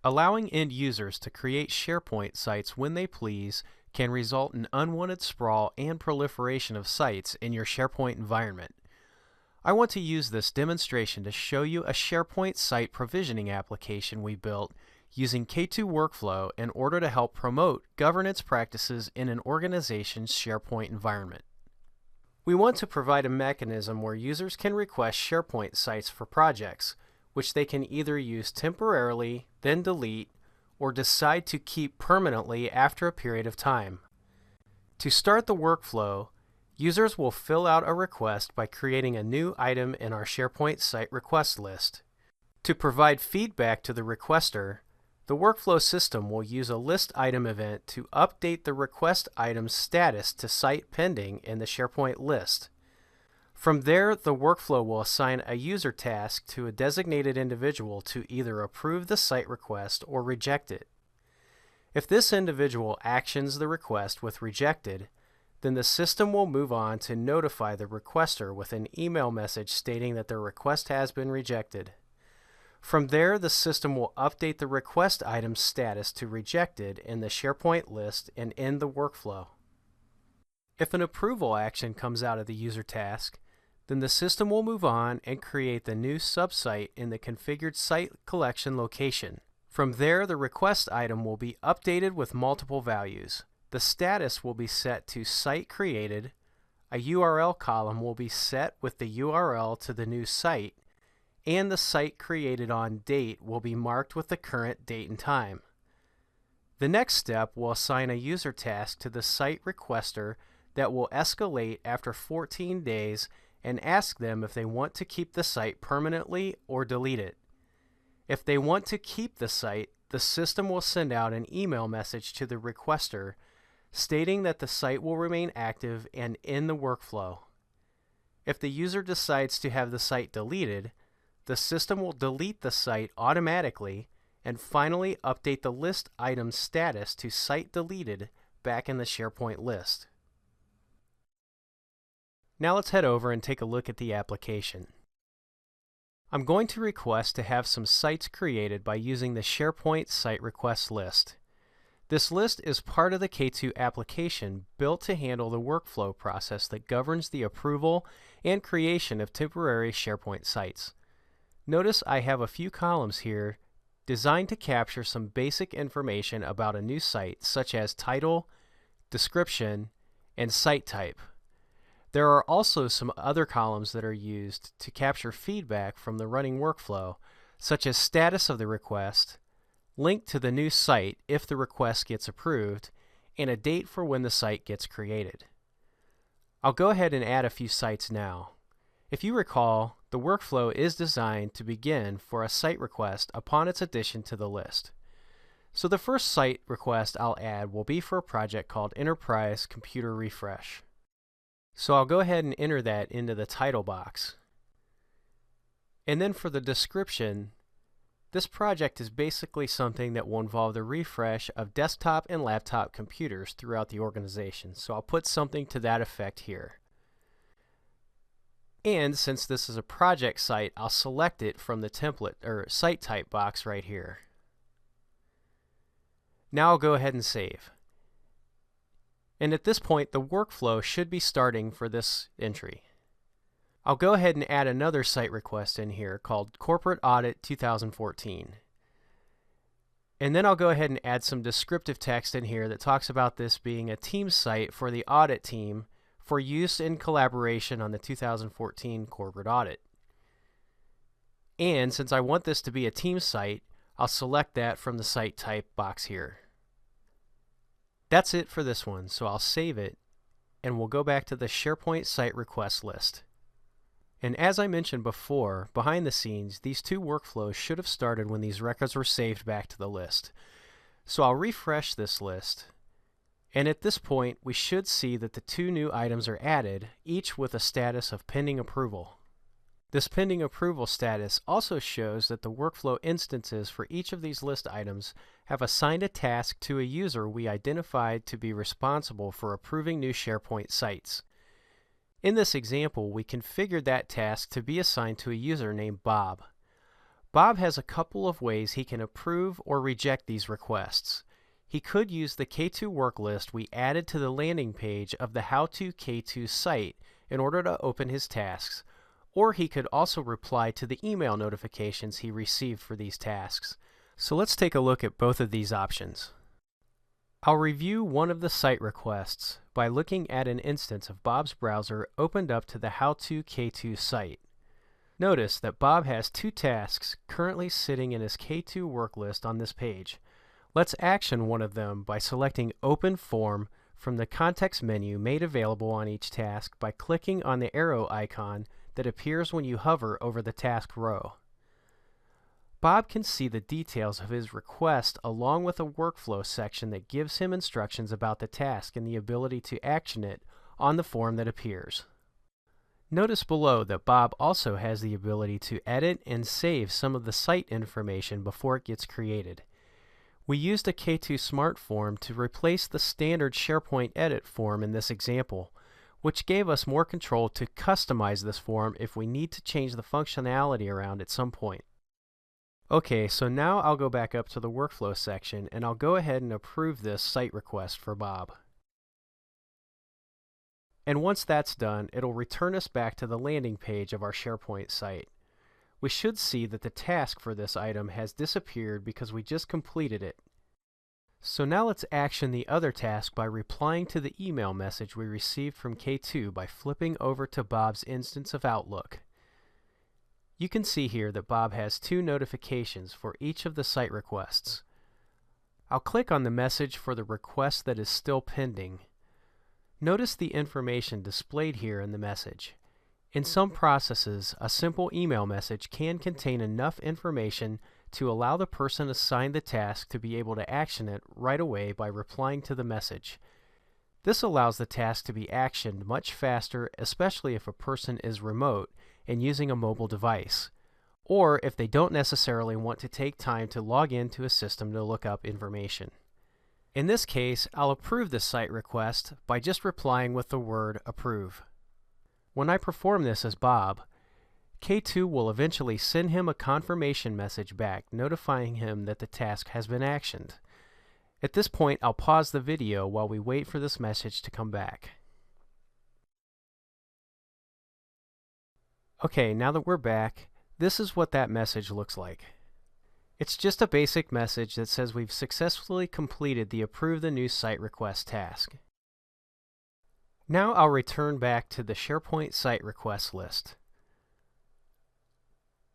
Allowing end users to create SharePoint sites when they please can result in unwanted sprawl and proliferation of sites in your SharePoint environment. I want to use this demonstration to show you a SharePoint site provisioning application we built using K2 Workflow in order to help promote governance practices in an organization's SharePoint environment. We want to provide a mechanism where users can request SharePoint sites for projects, which they can either use temporarily, then delete, or decide to keep permanently after a period of time. To start the workflow, users will fill out a request by creating a new item in our SharePoint site request list. To provide feedback to the requester, the workflow system will use a list item event to update the request item's status to site pending in the SharePoint list. From there, the workflow will assign a user task to a designated individual to either approve the site request or reject it. If this individual actions the request with rejected, then the system will move on to notify the requester with an email message stating that their request has been rejected. From there, the system will update the request item's status to rejected in the SharePoint list and end the workflow. If an approval action comes out of the user task, then the system will move on and create the new subsite in the configured site collection location. From there, the request item will be updated with multiple values. The status will be set to site created, a URL column will be set with the URL to the new site, and the site created on date will be marked with the current date and time. The next step will assign a user task to the site requester that will escalate after 14 days and ask them if they want to keep the site permanently or delete it. If they want to keep the site, the system will send out an email message to the requester stating that the site will remain active and in the workflow. If the user decides to have the site deleted, the system will delete the site automatically and finally update the list item status to site deleted back in the SharePoint list. Now let's head over and take a look at the application. I'm going to request to have some sites created by using the SharePoint site request list. This list is part of the K2 application built to handle the workflow process that governs the approval and creation of temporary SharePoint sites. Notice I have a few columns here designed to capture some basic information about a new site, such as title, description, and site type. There are also some other columns that are used to capture feedback from the running workflow, such as status of the request, link to the new site if the request gets approved, and a date for when the site gets created. I'll go ahead and add a few sites now. If you recall, the workflow is designed to begin for a site request upon its addition to the list. So the first site request I'll add will be for a project called Enterprise Computer Refresh. So I'll go ahead and enter that into the title box. And then for the description, this project is basically something that will involve the refresh of desktop and laptop computers throughout the organization. So I'll put something to that effect here. And since this is a project site, I'll select it from the template or site type box right here. Now I'll go ahead and save. And at this point, the workflow should be starting for this entry. I'll go ahead and add another site request in here called Corporate Audit 2014. And then I'll go ahead and add some descriptive text in here that talks about this being a team site for the audit team for use in collaboration on the 2014 corporate audit. And since I want this to be a team site, I'll select that from the site type box here. That's it for this one, so I'll save it and we'll go back to the SharePoint site request list. And as I mentioned before, behind the scenes, these two workflows should have started when these records were saved back to the list. So I'll refresh this list. And at this point, we should see that the two new items are added, each with a status of pending approval. This pending approval status also shows that the workflow instances for each of these list items have assigned a task to a user we identified to be responsible for approving new SharePoint sites. In this example, we configured that task to be assigned to a user named Bob. Bob has a couple of ways he can approve or reject these requests. He could use the K2 work list we added to the landing page of the How to K2 site in order to open his tasks, or he could also reply to the email notifications he received for these tasks. So let's take a look at both of these options. I'll review one of the site requests by looking at an instance of Bob's browser opened up to the How to K2 site. Notice that Bob has two tasks currently sitting in his K2 work list on this page. Let's action one of them by selecting Open Form from the context menu made available on each task by clicking on the arrow icon that appears when you hover over the task row. Bob can see the details of his request along with a workflow section that gives him instructions about the task and the ability to action it on the form that appears. Notice below that Bob also has the ability to edit and save some of the site information before it gets created. We used a K2 Smart form to replace the standard SharePoint edit form in this example, which gave us more control to customize this form if we need to change the functionality around at some point. Okay, so now I'll go back up to the workflow section and I'll go ahead and approve this site request for Bob. And once that's done, it'll return us back to the landing page of our SharePoint site. We should see that the task for this item has disappeared because we just completed it. So now let's action the other task by replying to the email message we received from K2 by flipping over to Bob's instance of Outlook. You can see here that Bob has two notifications for each of the site requests. I'll click on the message for the request that is still pending. Notice the information displayed here in the message. In some processes, a simple email message can contain enough information to allow the person assigned the task to be able to action it right away by replying to the message. This allows the task to be actioned much faster, especially if a person is remote and using a mobile device, or if they don't necessarily want to take time to log into a system to look up information. In this case, I'll approve this site request by just replying with the word approve. When I perform this as Bob, K2 will eventually send him a confirmation message back notifying him that the task has been actioned. At this point, I'll pause the video while we wait for this message to come back. Okay, now that we're back, this is what that message looks like. It's just a basic message that says we've successfully completed the Approve the New Site Request task. Now I'll return back to the SharePoint Site Request list.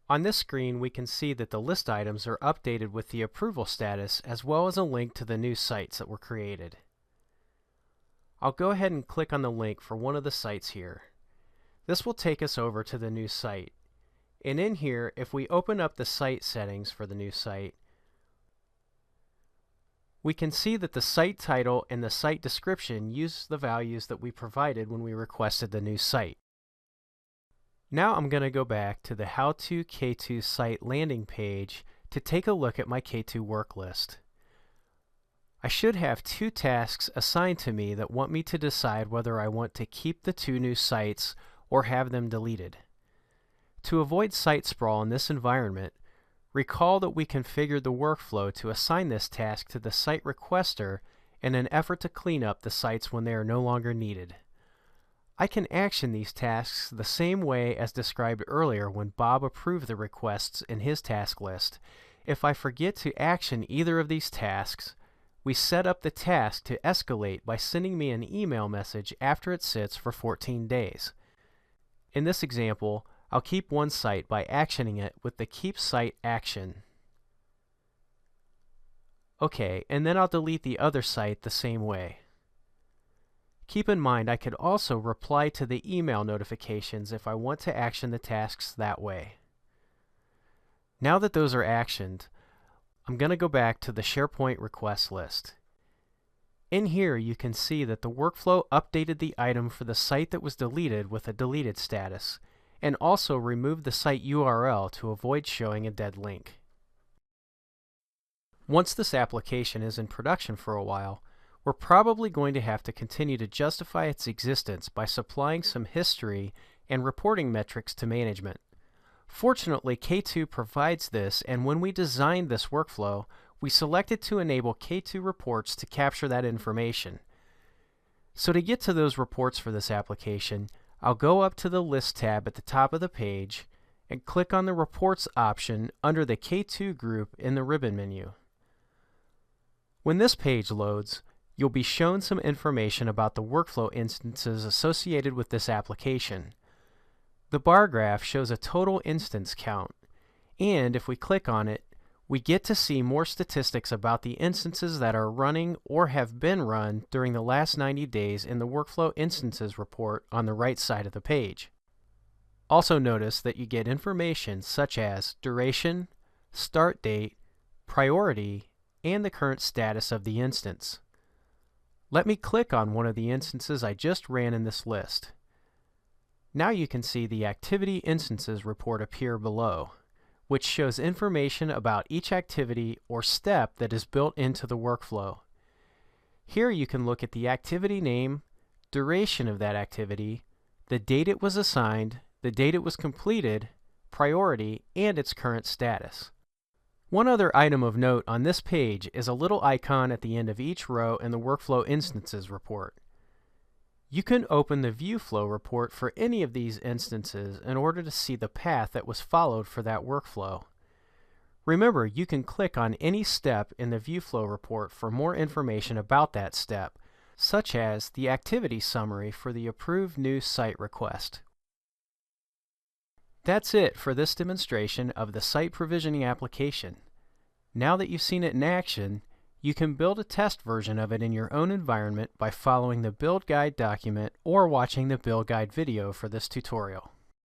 On this screen, we can see that the list items are updated with the approval status as well as a link to the new sites that were created. I'll go ahead and click on the link for one of the sites here. This will take us over to the new site. And in here, if we open up the site settings for the new site, we can see that the site title and the site description use the values that we provided when we requested the new site. Now I'm going to go back to the How to K2 site landing page to take a look at my K2 work list. I should have two tasks assigned to me that want me to decide whether I want to keep the two new sites or have them deleted. To avoid site sprawl in this environment, recall that we configured the workflow to assign this task to the site requester in an effort to clean up the sites when they are no longer needed. I can action these tasks the same way as described earlier when Bob approved the requests in his task list. If I forget to action either of these tasks, we set up the task to escalate by sending me an email message after it sits for 14 days. In this example, I'll keep one site by actioning it with the Keep Site action. Okay, and then I'll delete the other site the same way. Keep in mind I could also reply to the email notifications if I want to action the tasks that way. Now that those are actioned, I'm going to go back to the SharePoint request list. In here you can see that the workflow updated the item for the site that was deleted with a deleted status, and also removed the site URL to avoid showing a dead link. Once this application is in production for a while, we're probably going to have to continue to justify its existence by supplying some history and reporting metrics to management. Fortunately, K2 provides this, and when we designed this workflow, we selected to enable K2 reports to capture that information. So to get to those reports for this application, I'll go up to the List tab at the top of the page and click on the Reports option under the K2 group in the ribbon menu. When this page loads, you'll be shown some information about the workflow instances associated with this application. The bar graph shows a total instance count, and if we click on it, we get to see more statistics about the instances that are running or have been run during the last 90 days in the Workflow Instances report on the right side of the page. Also notice that you get information such as duration, start date, priority, and the current status of the instance. Let me click on one of the instances I just ran in this list. Now you can see the Activity Instances report appear below, which shows information about each activity or step that is built into the workflow. Here you can look at the activity name, duration of that activity, the date it was assigned, the date it was completed, priority, and its current status. One other item of note on this page is a little icon at the end of each row in the Workflow Instances report. You can open the View Flow report for any of these instances in order to see the path that was followed for that workflow. Remember, you can click on any step in the View Flow report for more information about that step, such as the activity summary for the approved new site request. That's it for this demonstration of the site provisioning application. Now that you've seen it in action, you can build a test version of it in your own environment by following the Build Guide document or watching the Build Guide video for this tutorial.